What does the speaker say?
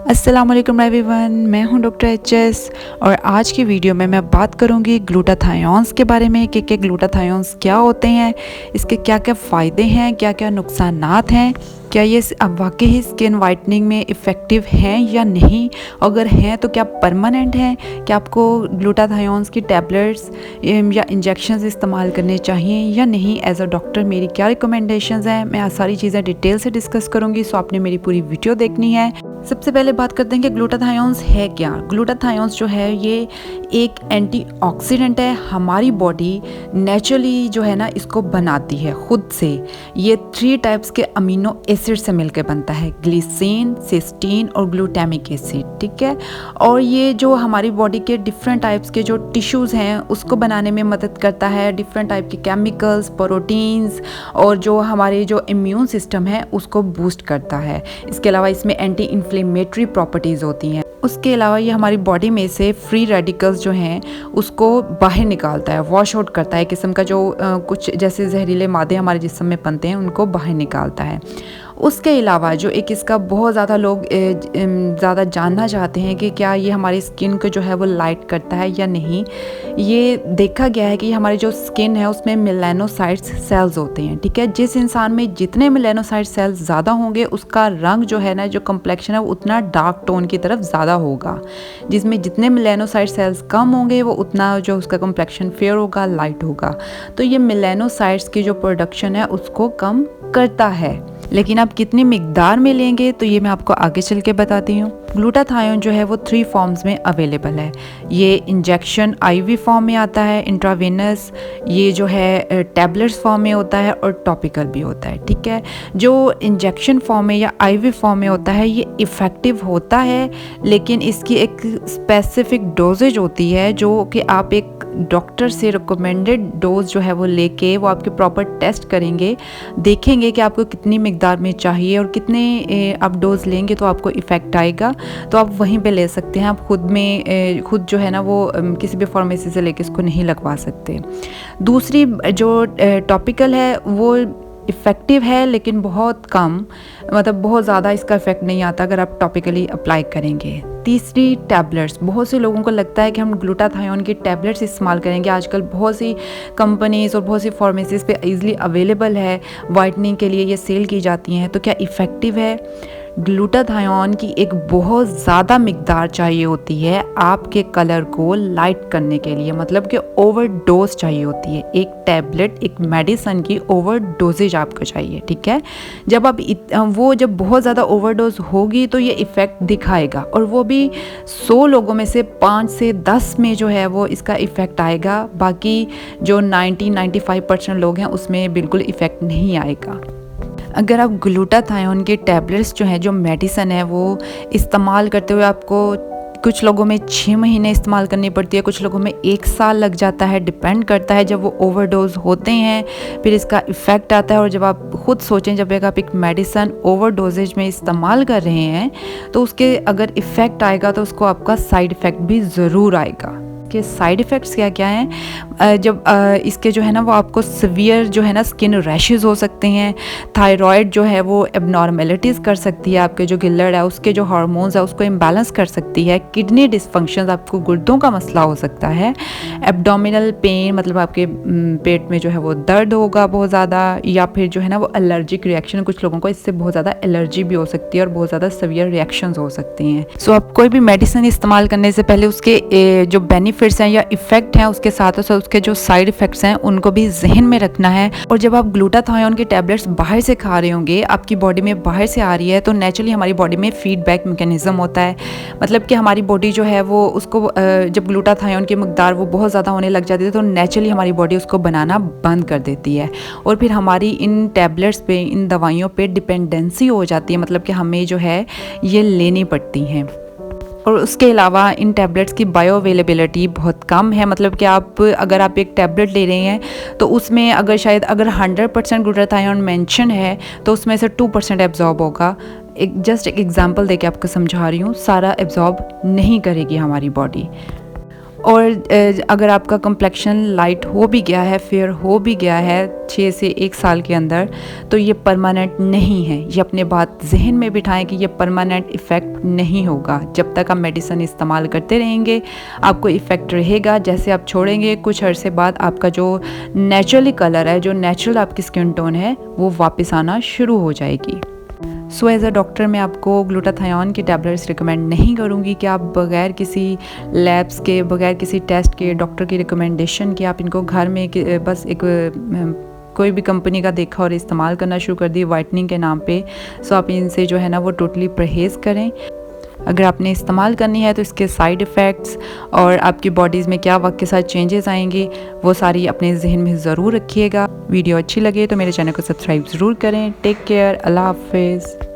अस्सलाम वालेकुम एवरीवन, मैं हूं डॉक्टर एचएस और आज की वीडियो में मैं बात करूंगी ग्लूटाथायोन्स के बारे में कि ग्लूटाथायोन्स क्या होते हैं, इसके क्या क्या फ़ायदे हैं, क्या क्या नुकसानात हैं, क्या ये अब वाकई ही स्किन वाइटनिंग में इफ़ेक्टिव हैं या नहीं, अगर हैं तो क्या परमानेंट हैं, क्या आपको ग्लूटाथायोन्स की टैबलेट्स या इंजेक्शंस इस्तेमाल करने चाहिए या नहीं, एज अ डॉक्टर मेरी क्या रिकमेंडेशंस हैं, मैं सारी चीज़ें डिटेल से डिस्कस करूँगी। सो आपने मेरी पूरी वीडियो देखनी है। सबसे पहले बात करते हैं कि ग्लूटाथायोन्स है क्या। ग्लूटाथायोन्स जो है ये एक एंटीऑक्सीडेंट है, हमारी बॉडी नेचुरली जो है ना इसको बनाती है खुद से। ये 3 टाइप्स के अमीनो एसिड से मिलकर बनता है, ग्लिसिन, सिस्टीन और ग्लूटामिक एसिड, ठीक है। और ये जो हमारी बॉडी के डिफरेंट टाइप्स के जो टिश्यूज़ हैं उसको बनाने में मदद करता है, डिफरेंट टाइप के केमिकल्स, प्रोटीन्स और जो हमारे जो इम्यून सिस्टम है उसको बूस्ट करता है। इसके अलावा इसमें एंटी इन्फ्लेमेटरी प्रॉपर्टीज़ होती हैं। उसके अलावा ये हमारी बॉडी में से फ्री रेडिकल्स जो हैं उसको बाहर निकालता है, वॉश आउट करता है, किस्म का जो कुछ जैसे जहरीले मादे हमारे जिस्म में बनते हैं उनको बाहर निकालता है। उसके अलावा जो एक इसका बहुत ज़्यादा लोग ज़्यादा जानना चाहते हैं कि क्या ये हमारी स्किन को जो है वो लाइट करता है या नहीं। ये देखा गया है कि हमारी जो स्किन है उसमें मेलानोसाइट्स सेल्स होते हैं, ठीक है। जिस इंसान में जितने मेलानोसाइट सेल्स ज़्यादा होंगे उसका रंग जो है ना, जो कम्प्लेक्शन है वो उतना डार्क टोन की तरफ ज़्यादा होगा। जिसमें जितने मेलानोसाइट सेल्स कम होंगे वो उतना जो उसका कम्प्लेक्शन फेयर होगा, लाइट होगा। तो ये मेलानोसाइट्स की जो प्रोडक्शन है उसको कम करता है, लेकिन आप कितनी मिकदार में लेंगे तो ये मैं आपको आगे चल के बताती हूँ। ग्लूटाथायोन जो है वो 3 फॉर्म्स में अवेलेबल है। ये इंजेक्शन आईवी फॉर्म में आता है, इंट्रावेनस, ये जो है टैबलेट्स फॉर्म में होता है और टॉपिकल भी होता है, ठीक है। जो इंजेक्शन फॉर्म में या आईवी फॉर्म में होता है ये इफ़ेक्टिव होता है, लेकिन इसकी एक स्पेसिफिक डोजेज होती है जो कि आप एक डॉक्टर से रिकमेंडेड डोज जो है वो लेके वो आपके प्रॉपर टेस्ट करेंगे, देखेंगे कि आपको कितनी मिकदार में चाहिए और कितने आप डोज लेंगे तो आपको इफ़ेक्ट आएगा। तो आप वहीं पे ले सकते हैं, आप खुद जो है ना वो किसी भी फार्मेसी से लेके इसको नहीं लगवा सकते। दूसरी जो टॉपिकल है वो इफ़ेक्टिव है लेकिन बहुत कम, मतलब बहुत ज़्यादा इसका इफ़ेक्ट नहीं आता अगर आप टॉपिकली अप्लाई करेंगे। तीसरी टैबलेट्स, बहुत से लोगों को लगता है कि हम ग्लूटाथायोन की टैबलेट्स इस्तेमाल करेंगे। आजकल बहुत सी कंपनीज़ और बहुत सी फार्मेसीज़ पे ईज़िली अवेलेबल है, वाइटनिंग के लिए ये सेल की जाती हैं। तो क्या इफ़ेक्टिव है? ग्लूटाथायोन की एक बहुत ज़्यादा मिकदार चाहिए होती है आपके कलर को लाइट करने के लिए, मतलब कि ओवरडोज चाहिए होती है। एक टैबलेट, एक मेडिसिन की ओवरडोजेज आपको चाहिए, ठीक है। जब आप जब बहुत ज़्यादा ओवरडोज होगी तो ये इफ़ेक्ट दिखाएगा, और वो भी 100 लोगों में से 5 से 10 में जो है वो इसका इफ़ेक्ट आएगा। बाकी जो 90-95% लोग हैं उसमें बिल्कुल इफ़ेक्ट नहीं आएगा। अगर आप ग्लूटाथायोन के टैबलेट्स जो हैं, जो मेडिसिन है, वो इस्तेमाल करते हुए आपको कुछ लोगों में 6 महीने इस्तेमाल करनी पड़ती है, कुछ लोगों में 1 साल लग जाता है, डिपेंड करता है जब वो ओवरडोज होते हैं फिर इसका इफ़ेक्ट आता है। और जब आप खुद सोचें, जब आप एक मेडिसिन ओवरडोजेज में इस्तेमाल कर रहे हैं तो उसके अगर इफ़ेक्ट आएगा तो उसको आपका साइड इफ़ेक्ट भी ज़रूर आएगा। के साइड इफ़ेक्ट्स क्या क्या हैं? जब इसके जो है ना वो आपको सीवियर जो है ना स्किन रैशेस हो सकते हैं, थायराइड जो है वो एबनॉर्मेलिटीज़ कर सकती है, आपके जो गिल्लड़ है उसके जो हार्मोन्स है उसको इम्बैलेंस कर सकती है, किडनी डिसफंक्शंस, आपको गुर्दों का मसला हो सकता है, एब्डोमिनल पेन, मतलब आपके पेट में जो है वो दर्द होगा बहुत ज़्यादा, या फिर जो है ना वो एलर्जिक रिएक्शन, कुछ लोगों को इससे बहुत ज़्यादा एलर्जी भी हो सकती है और बहुत ज़्यादा सीवियर रिएक्शंस हो सकती हैं। सो आप कोई भी मेडिसिन इस्तेमाल करने से पहले उसके जो बेनिफिट्स हैं या इफ़ेक्ट हैं उसके साथ साथ उसके जो साइड इफ़ेक्ट्स हैं उनको भी जहन में रखना है। और जब आप ग्लूटाथायोन के टैबलेट्स बाहर से खा रहे होंगे, आपकी बॉडी में बाहर से आ रही है, तो नेचुरली हमारी बॉडी में फीडबैक मैकेनिज्म होता है, मतलब कि हमारी बॉडी जो है वो उसको जब ग्लूटाथायोन की मकदार वो बहुत ज़्यादा होने लग जाती है तो नेचुरली हमारी बॉडी उसको बनाना बंद कर देती है, और फिर हमारी इन टैबलेट्स पे, इन दवाइयों पे डिपेंडेंसी हो जाती है, मतलब कि हमें जो है ये लेनी पड़ती हैं। और उसके अलावा इन टैबलेट्स की बायो अवेलेबिलिटी बहुत कम है, मतलब कि अगर आप एक टैबलेट ले रहे हैं तो उसमें अगर 100% ग्लूटाथायोन मेंशन है तो उसमें से 2% एब्जॉर्ब होगा। जस्ट एक एग्जांपल देके आपको समझा रही हूँ, सारा एब्जॉर्ब नहीं करेगी हमारी बॉडी। और अगर आपका कम्प्लेक्शन लाइट हो भी गया है, फेयर हो भी गया है 6 से 1 साल के अंदर, तो ये परमानेंट नहीं है। ये अपने बात जहन में बिठाएं कि ये परमानेंट इफ़ेक्ट नहीं होगा। जब तक आप मेडिसिन इस्तेमाल करते रहेंगे आपको इफ़ेक्ट रहेगा। जैसे आप छोड़ेंगे कुछ अरसे बाद आपका जो नेचुरली कलर है, जो नेचुरल आपकी स्किन टोन है, वो वापस आना शुरू हो जाएगी। सो एज़ अ डॉक्टर मैं आपको ग्लूटाथायोन की टैबलेट्स रिकमेंड नहीं करूँगी कि आप बगैर किसी लैब्स के, बगैर किसी टेस्ट के, डॉक्टर की रिकमेंडेशन के आप इनको घर में बस एक कोई भी कंपनी का देखा और इस्तेमाल करना शुरू कर दी वाइटनिंग के नाम पे। सो आप इनसे जो है ना वो टोटली परहेज़ करें। अगर आपने इस्तेमाल करनी है तो इसके साइड इफ़ेक्ट्स और आपकी बॉडीज़ में क्या वक्त के साथ चेंजेस आएंगे वो सारी अपने जहन में ज़रूर रखिएगा। वीडियो अच्छी लगे तो मेरे चैनल को सब्सक्राइब ज़रूर करें। टेक केयर, अल्लाह हाफिज़।